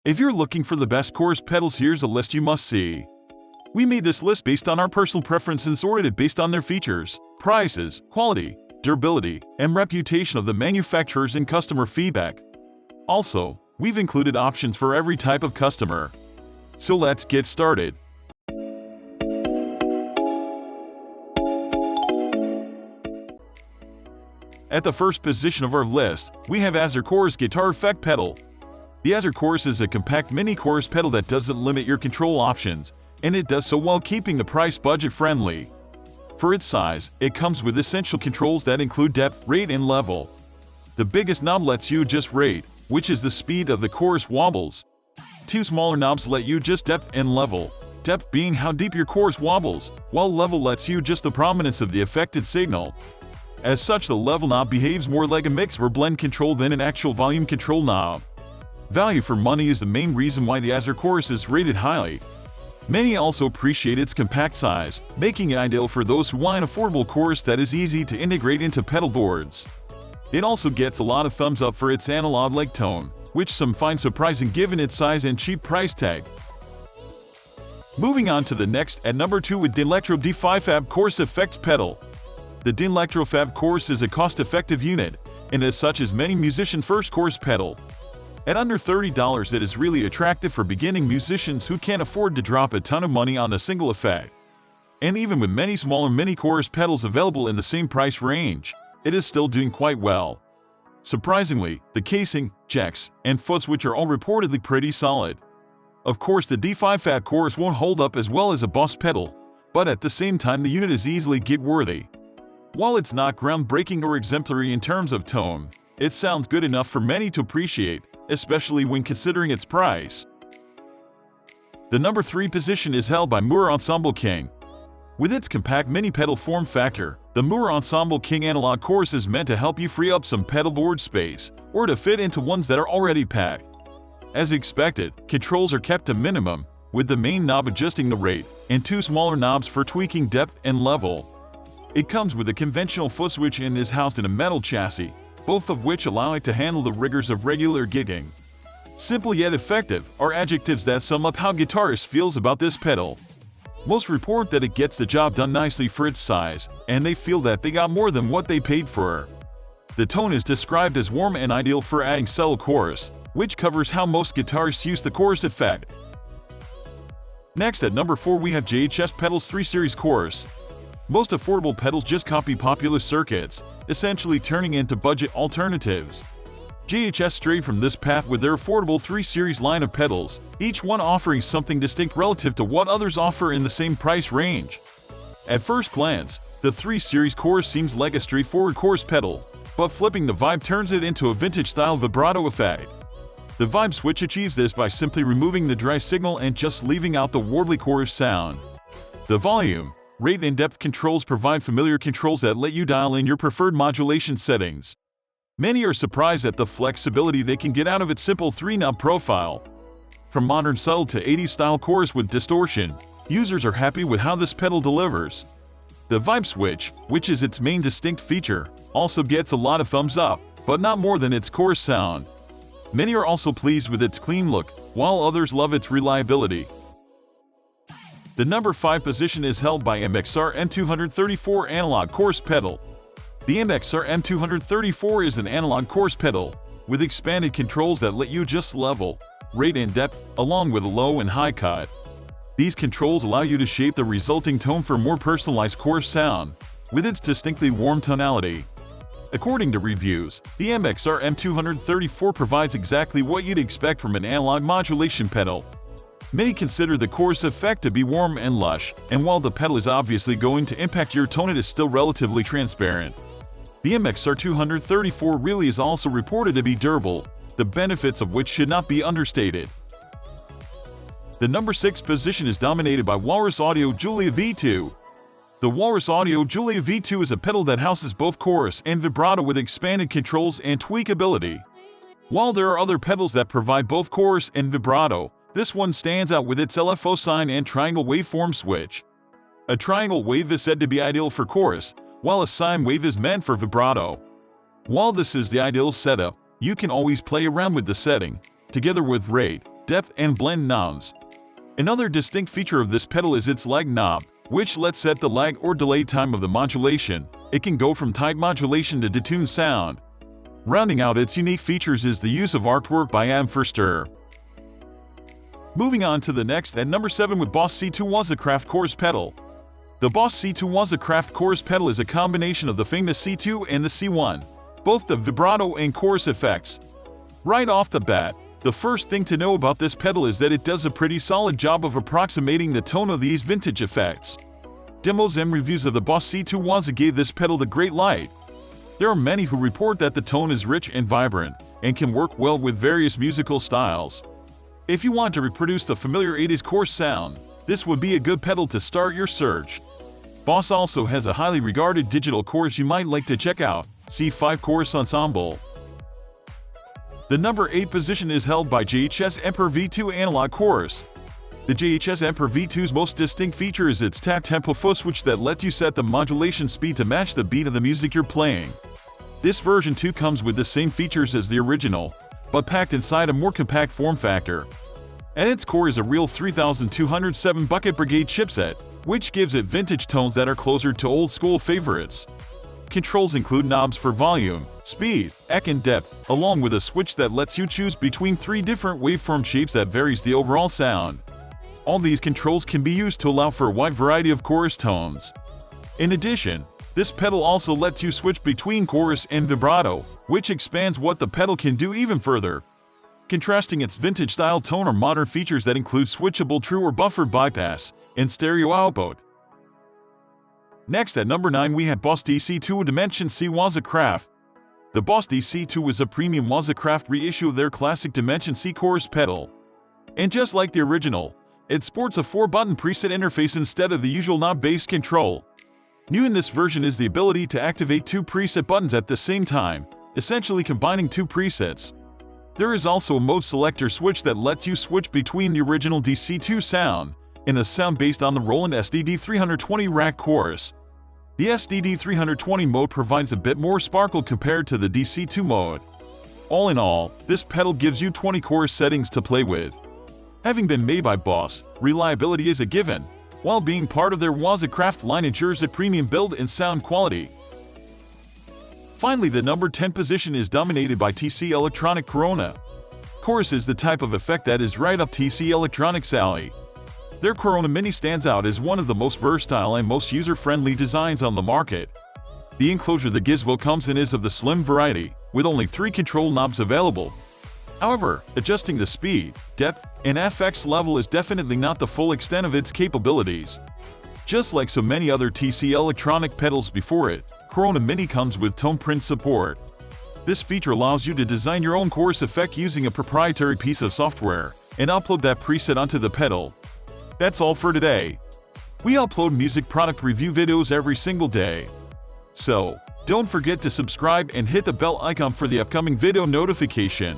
If you're looking for the best chorus pedals, here's a list you must see. We made this list based on our personal preference and sorted it based on their features, prices, quality, durability, and reputation of the manufacturers and customer feedback. Also, we've included options for every type of customer. So let's get started. At the first position of our list, we have Azercore's Guitar Effect Pedal. The Azercore is a compact mini chorus pedal that doesn't limit your control options, and it does so while keeping the price budget-friendly. For its size, it comes with essential controls that include depth, rate, and level. The biggest knob lets you adjust rate, which is the speed of the chorus wobbles. Two smaller knobs let you adjust depth and level, depth being how deep your chorus wobbles, while level lets you adjust the prominence of the affected signal. As such, the level knob behaves more like a mix or blend control than an actual volume control knob. Value for money is the main reason why the Azercore is rated highly. Many also appreciate its compact size, making it ideal for those who want an affordable chorus that is easy to integrate into pedal boards. It also gets a lot of thumbs up for its analog-like tone, which some find surprising given its size and cheap price tag. Moving on to the next, at number 2 with Danelectro Course Effects Pedal. The Danelectrofab Course is a cost-effective unit, and as such is many musicians' first chorus pedal. At under $30, it is really attractive for beginning musicians who can't afford to drop a ton of money on a single effect. And even with many smaller mini chorus pedals available in the same price range, it is still doing quite well. Surprisingly, the casing, jacks, and footswitch are all reportedly pretty solid. Of course, the Danelectrofab Course won't hold up as well as a Boss pedal, but at the same time the unit is easily gig-worthy. While it's not groundbreaking or exemplary in terms of tone, it sounds good enough for many to appreciate, especially when considering its price. The number 3 position is held by Mooer Ensemble Kane. With its compact mini pedal form factor, the Mooer Ensemble King analog chorus is meant to help you free up some pedal board space, or to fit into ones that are already packed. As expected, controls are kept to minimum, with the main knob adjusting the rate, and 2 smaller knobs for tweaking depth and level. It comes with a conventional footswitch and is housed in a metal chassis, both of which allow it to handle the rigors of regular gigging. Simple yet effective are adjectives that sum up how guitarists feels about this pedal. Most report that it gets the job done nicely for its size, and they feel that they got more than what they paid for. The tone is described as warm and ideal for adding solo chorus, which covers how most guitarists use the chorus effect. Next, at number 4 we have JHS Pedals 3 Series Course. Most affordable pedals just copy popular circuits, essentially turning into budget alternatives. JHS strayed from this path with their affordable 3 Series line of pedals, each one offering something distinct relative to what others offer in the same price range. At first glance, the 3 Series Course seems like a straightforward chorus pedal, but flipping the vibe turns it into a vintage-style vibrato effect. The vibe switch achieves this by simply removing the dry signal and just leaving out the warbly chorus sound. The volume, rate, and depth controls provide familiar controls that let you dial in your preferred modulation settings. Many are surprised at the flexibility they can get out of its simple 3-knob profile. From modern subtle to 80s style chorus with distortion, users are happy with how this pedal delivers. The vibe switch, which is its main distinct feature, also gets a lot of thumbs up, but not more than its chorus sound. Many are also pleased with its clean look, while others love its reliability. The number 5 position is held by MXR M234 Analog Chorus Pedal. The MXR M234 is an analog chorus pedal, with expanded controls that let you adjust level, rate, and depth, along with a low and high cut. These controls allow you to shape the resulting tone for more personalized chorus sound, with its distinctly warm tonality. According to reviews, the MXR M234 provides exactly what you'd expect from an analog modulation pedal. Many consider the chorus effect to be warm and lush, and while the pedal is obviously going to impact your tone, it is still relatively transparent. The MXR 234 really is also reported to be durable, the benefits of which should not be understated. The number 6 position is dominated by Walrus Audio Julia V2. The Walrus Audio Julia V2 is a pedal that houses both chorus and vibrato with expanded controls and tweakability. While there are other pedals that provide both chorus and vibrato, this one stands out with its LFO sine and triangle waveform switch. A triangle wave is said to be ideal for chorus, while a sine wave is meant for vibrato. While this is the ideal setup, you can always play around with the setting, together with rate, depth, and blend knobs. Another distinct feature of this pedal is its lag knob, which lets set the lag or delay time of the modulation. It can go from tight modulation to detuned sound. Rounding out its unique features is the use of artwork by Forster. Moving on to the next at number 7 with Boss C2 Waza Craft Course Pedal. The Boss C2 Waza Craft Course Pedal is a combination of the famous C2 and the C1, both the vibrato and chorus effects. Right off the bat, the first thing to know about this pedal is that it does a pretty solid job of approximating the tone of these vintage effects. Demos and reviews of the Boss C2 Waza gave this pedal the great light. There are many who report that the tone is rich and vibrant, and can work well with various musical styles. If you want to reproduce the familiar 80s chorus sound, this would be a good pedal to start your search. Boss also has a highly regarded digital chorus you might like to check out, C5 Chorus Ensemble. The number 8 position is held by JHS Emperor V2 Analog Chorus. The JHS Emperor V2's most distinct feature is its tap tempo foot switch that lets you set the modulation speed to match the beat of the music you're playing. This version 2 comes with the same features as the original, but packed inside a more compact form factor. At its core is a real 3207 Bucket Brigade chipset, which gives it vintage tones that are closer to old-school favorites. Controls include knobs for volume, speed, and depth, along with a switch that lets you choose between 3 different waveform shapes that varies the overall sound. All these controls can be used to allow for a wide variety of chorus tones. In addition, this pedal also lets you switch between chorus and vibrato, which expands what the pedal can do even further. Contrasting its vintage-style tone are modern features that include switchable true or buffered bypass and stereo output. Next at number 9 we have Boss DC2 Dimension C Waza Craft. The Boss DC2 is a premium Waza Craft reissue of their classic Dimension C chorus pedal. And just like the original, it sports a 4-button preset interface instead of the usual knob-based control. New in this version is the ability to activate 2 preset buttons at the same time, essentially combining 2 presets. There is also a mode selector switch that lets you switch between the original DC2 sound and a sound based on the Roland SDD320 rack chorus. The SDD320 mode provides a bit more sparkle compared to the DC2 mode. All in all, this pedal gives you 20 chorus settings to play with. Having been made by Boss, reliability is a given, while being part of their Waza Craft line ensures a premium build and sound quality. Finally, the number 10 position is dominated by TC Electronic Corona. Chorus is the type of effect that is right up TC Electronic's alley. Their Corona Mini stands out as one of the most versatile and most user-friendly designs on the market. The enclosure the gizmo comes in is of the slim variety, with only 3 control knobs available. However, adjusting the speed, depth, and FX level is definitely not the full extent of its capabilities. Just like so many other TC Electronic pedals before it, Corona Mini comes with tone print support. This feature allows you to design your own chorus effect using a proprietary piece of software and upload that preset onto the pedal. That's all for today. We upload music product review videos every single day. So, don't forget to subscribe and hit the bell icon for the upcoming video notification.